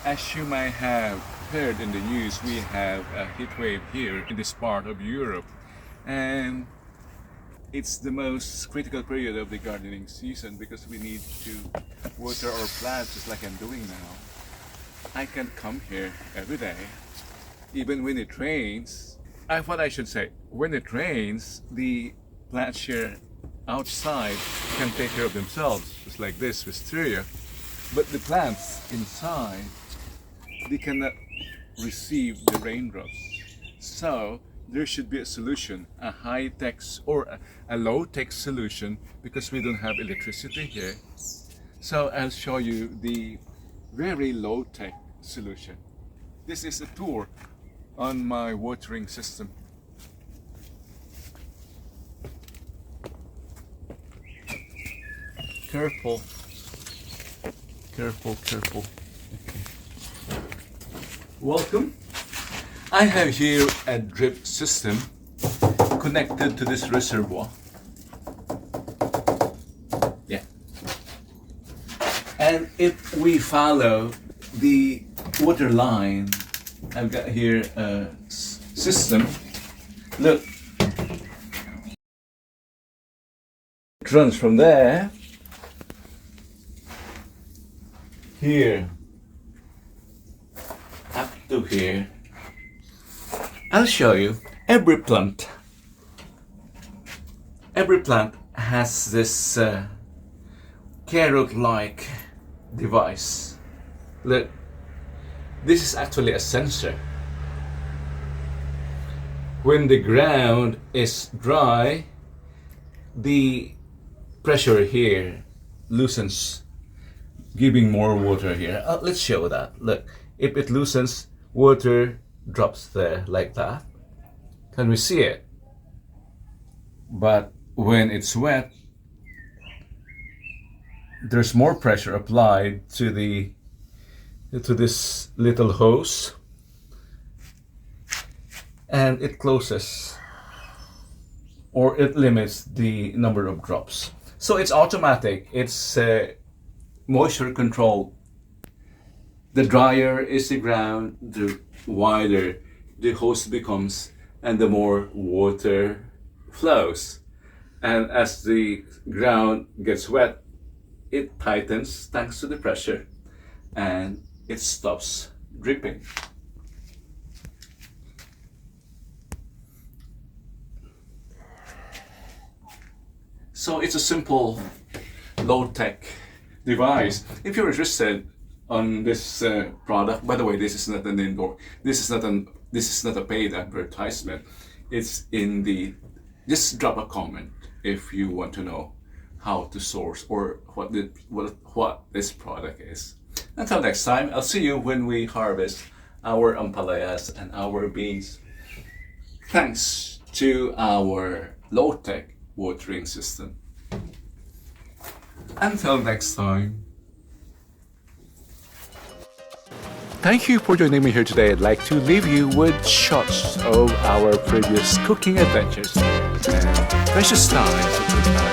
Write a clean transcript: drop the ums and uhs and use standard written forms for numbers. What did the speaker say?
As you might have heard in the news, we have a heat wave here in this part of Europe, and it's the most critical period of the gardening season because we need to water our plants just like I'm doing now. I can come here every day, even when it rains. What I should say, when it rains, the plants here outside can take care of themselves, just like this wisteria. But the plants inside, they cannot receive the raindrops. So there should be a solution, a high-tech or a low-tech solution, because we don't have electricity here. So I'll show you the very low-tech solution. This is a tour on my watering system. Careful. Careful, careful. Okay. Welcome. I have here a drip system connected to this reservoir. Yeah. And if we follow the water line, I've got here a system. Look. It runs from there, here, up to here. I'll show you. Every plant has this carrot-like device. Look, this is actually a sensor. When the ground is dry, the pressure here loosens, giving more water here. Let's show that. Look, if it loosens, water drops there like that. Can we see it? But when it's wet, there's more pressure applied to this little hose, and it closes, or it limits the number of drops. So it's automatic. It's moisture control. The drier is the ground, the wider the hose becomes, and the more water flows. And as the ground gets wet, it tightens thanks to the pressure, and it stops dripping. So it's a simple, low-tech device. If you're interested on this product, by the way, this is not an indoor. This is not a paid advertisement. It's in the. Just drop a comment if you want to know how to source or what this product is. Until next time, I'll see you when we harvest our ampalayas and our beans. Thanks to our low-tech watering system. Until next time. Thank you for joining me here today. I'd like to leave you with shots of our previous cooking adventures and precious times.